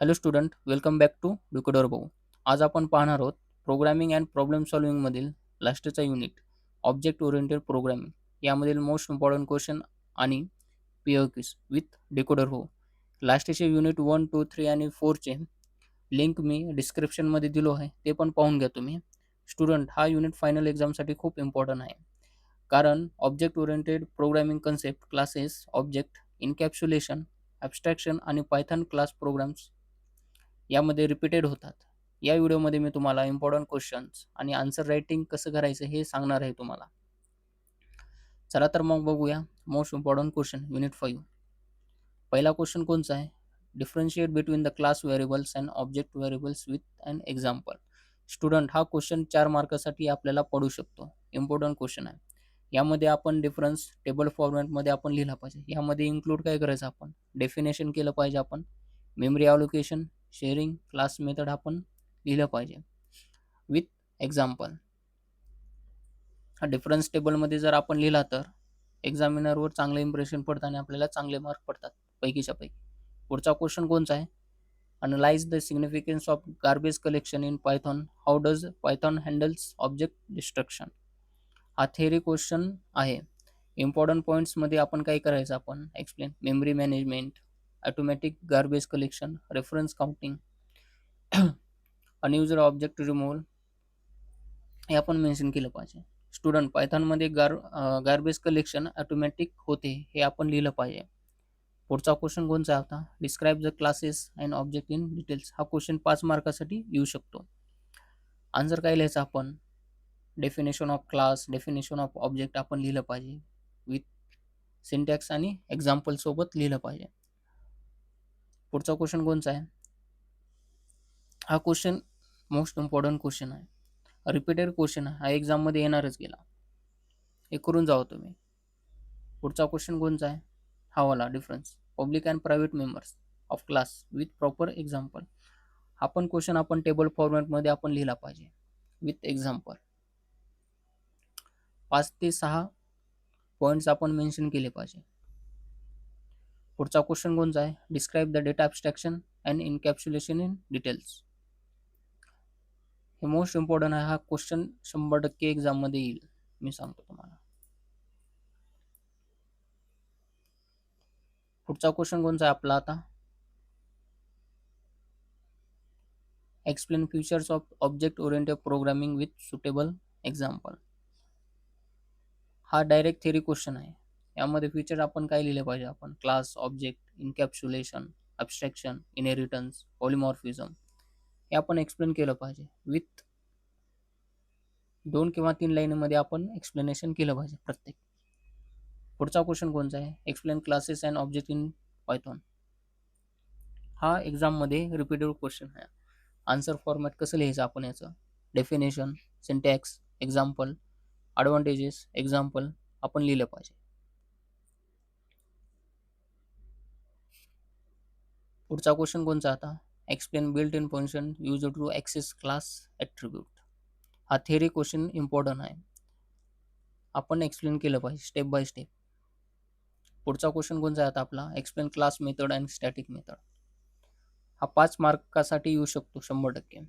Hello student, welcome back to decoder भाऊ. आज आपण पाहणार आहोत प्रोग्रामिंग अँड प्रॉब्लेम सॉल्विंग मधील लास्टचा युनिट ऑब्जेक्ट ओरिएंटेड प्रोग्रामिंग यामधील मोस्ट इम्पॉर्टंट क्वेश्चन आणि पीओक्यूज विथ डिकोडर भाऊ. लास्टचे युनिट 1, 2, 3 आणि 4चे लिंक मी डिस्क्रिप्शनमध्ये दिलो आहे, ते पण पाहून घ्या तुम्ही. स्टुडंट, हा युनिट फायनल एक्झामसाठी खूप इम्पॉर्टंट आहे, कारण object oriented programming concept, classes, object, encapsulation, abstraction आणि पायथन क्लास प्रोग्राम्स यामध्ये रिपीटेड होतात. या व्हिडिओमध्ये मी तुम्हाला इम्पॉर्टंट क्वेश्चन्स आणि आन्सर रायटिंग कसं करायचं हे सांगणार आहे तुम्हाला. चला तर मग बघूया मोस्ट इम्पॉर्टंट क्वेश्चन युनिट 5. पहिला क्वेश्चन कोणचा आहे? Differentiate between the class variables and object variables with an example. Student, हा क्वेश्चन 4 मार्कासाठी आपल्याला पडू शकतो. इम्पॉर्टंट क्वेश्चन आहे. यामध्ये आपण डिफरन्स टेबल फॉर्मॅटमध्ये आपण लिहिला पाहिजे. यामध्ये इन्क्लूड काय करायचं, आपण डेफिनेशन केलं पाहिजे, आपण memory allocation, sharing, class method आपण लिहिलं पाहिजे विथ एक्झाम्पल. हा डिफरन्स टेबलमध्ये जर आपण लिहिला तर एक्झामिनरवर चांगलं इम्प्रेशन पडतं आणि आपल्याला चांगले मार्क पडतात पैकीच्या पैकी. पुढचा क्वेश्चन कोणचा आहे? Analyse the significance of garbage collection in Python. How does Python handles object destruction. हा थेअरी क्वेश्चन आहे. इम्पॉर्टंट पॉईंट्समध्ये आपण काय करायचं, आपण explain memory management, automatic garbage collection, reference counting, unused object removal हे आपण मेन्शन केलं पाहिजे. स्टुडंट, पायथॉनमध्ये गार्बेज कलेक्शन ऑटोमॅटिक होते हे आपण लिहिलं पाहिजे. पुढचा क्वेश्चन कोणचा होता? Describe the classes and object in details. हा क्वेश्चन 5 मार्कासाठी येऊ शकतो. आन्सर काय लिहायचं, आपण definition of class, definition of object आपण लिहिलं पाहिजे विथ सिंटॅक्स आणि एक्झाम्पल सोबत लिहिलं पाहिजे. पुढचा क्वेश्चन कोणचा आहे? हा क्वेश्चन मोस्ट इम्पॉर्टंट क्वेश्चन आहे. रिपीटेड क्वेश्चन आहे, हा एक्झाममध्ये येणारच गेला. हे करून जावं तुम्ही. पुढचा क्वेश्चन कोणचा आहे? हा वाला difference public and private members of class with proper example. हा पण क्वेश्चन आपण टेबल फॉर्मॅटमध्ये आपण लिहिला पाहिजे विथ एक्झाम्पल. 5 ते 6 पॉईंट्स आपण मेन्शन केले पाहिजे. पुढचा क्वेश्चन कोणता आहे? Describe the data abstraction and encapsulation in details. हे मोस्ट इम्पॉर्टंट आहे. हा क्वेश्चन 100% एक्झाममध्ये येईल, मी सांगतो तुम्हाला. पुढचा क्वेश्चन कोणता आहे आपला आता? Explain features of object oriented programming with suitable example. हा डायरेक्ट थेरी क्वेश्चन आहे. यामध्ये फीचर आपण काय लिहिले पाहिजे, आपण class, object, encapsulation, abstraction, inheritance, polymorphism हे आपण एक्सप्लेन केलं पाहिजे विथ 2 किंवा 3 लाईनमध्ये आपण एक्सप्लेनेशन केलं पाहिजे प्रत्येक. पुढचा क्वेश्चन कोणता आहे? Explain classes and object in Python. हा एक्झाममध्ये रिपीटेड क्वेश्चन आहे. आन्सर फॉर्मॅट कसं लिहायचं आपण याचं? Definition, syntax, example, advantages, example आपण लिहिलं पाहिजे. पुढचा क्वेश्चन कोणचा आता? Explain built in function use to access class attribute. हा थेरी क्वेश्चन इम्पॉर्टंट आहे, आपण एक्सप्लेन केलं पाहिजे स्टेप बाय स्टेप. पुढचा क्वेश्चन कोणता आहे आता आपला? Explain class method and static method. हा 5 मार्कासाठी येऊ शकतो 100%.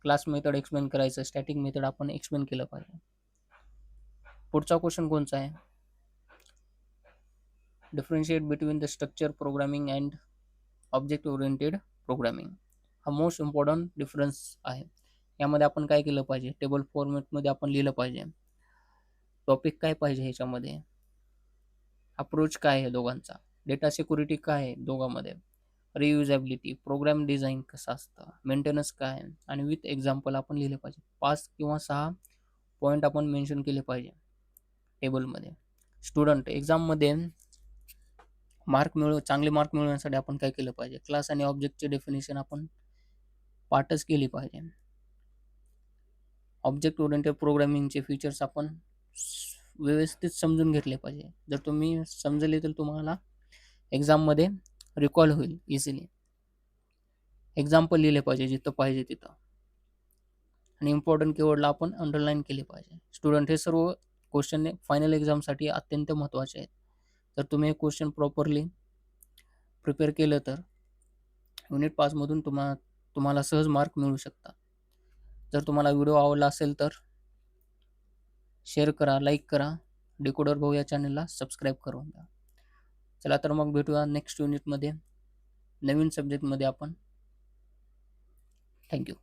क्लास मेथड एक्सप्लेन करायचं, स्टॅटिक मेथड आपण एक्सप्लेन केलं पाहिजे. पुढचा क्वेश्चन कोणचा आहे? Differentiate between the structure programming and object oriented programming. हा मोस्ट इम्पॉर्टंट डिफरन्स आहे. यामध्ये आपण काय केलं पाहिजे? टेबल फॉर्मॅटमध्ये आपण लिहिलं पाहिजे. टॉपिक काय पाहिजे ह्याच्यामध्ये? अप्रोच काय आहे दोघांचा? डेटा सिक्युरिटी काय आहे दोघांमध्ये? रियुजेबिलिटी, प्रोग्राम डिझाईन कसं असतं, मेंटेनन्स काय आहे, आणि विथ एक्झाम्पल आपण लिहिले पाहिजे. 5 किंवा 6 पॉईंट आपण मेन्शन केले पाहिजे टेबलमध्ये. स्टुडंट, एक्झाममध्ये चांगले मार्क मिळवण्यासाठी आपण काय केलं पाहिजे? क्लास आणि ऑब्जेक्टचे डेफिनेशन आपण पाठच केली पाहिजे. ऑब्जेक्ट ओरिएंटेड प्रोग्रामिंगचे फीचर्स आपण व्यवस्थित समजून घेतले पाहिजे. जर तुम्ही समजले तर तुम्हाला एक्झाममध्ये रिकॉल होईल इझिली. एक्झाम्पल लिहिले पाहिजे जिथं पाहिजे तिथं, आणि इम्पॉर्टंट कीवर्डला आपण अंडरलाईन केले पाहिजे. स्टुडंट, हे सर्व क्वेश्चन फायनल एक्झामसाठी अत्यंत महत्त्वाचे आहेत. जर तुम्ही हे क्वेश्चन प्रॉपरली प्रिपेअर केलं तर युनिट 5मधून तुम्हाला सहज मार्क मिळू शकतात. जर तुम्हाला व्हिडिओ आवडला असेल तर शेअर करा, लाईक करा. डिकोडर भाऊ या चॅनलला सबस्क्राईब करून द्या. चला तर मग भेटूया नेक्स्ट युनिटमध्ये नवीन सब्जेक्टमध्ये आपण. थँक्यू.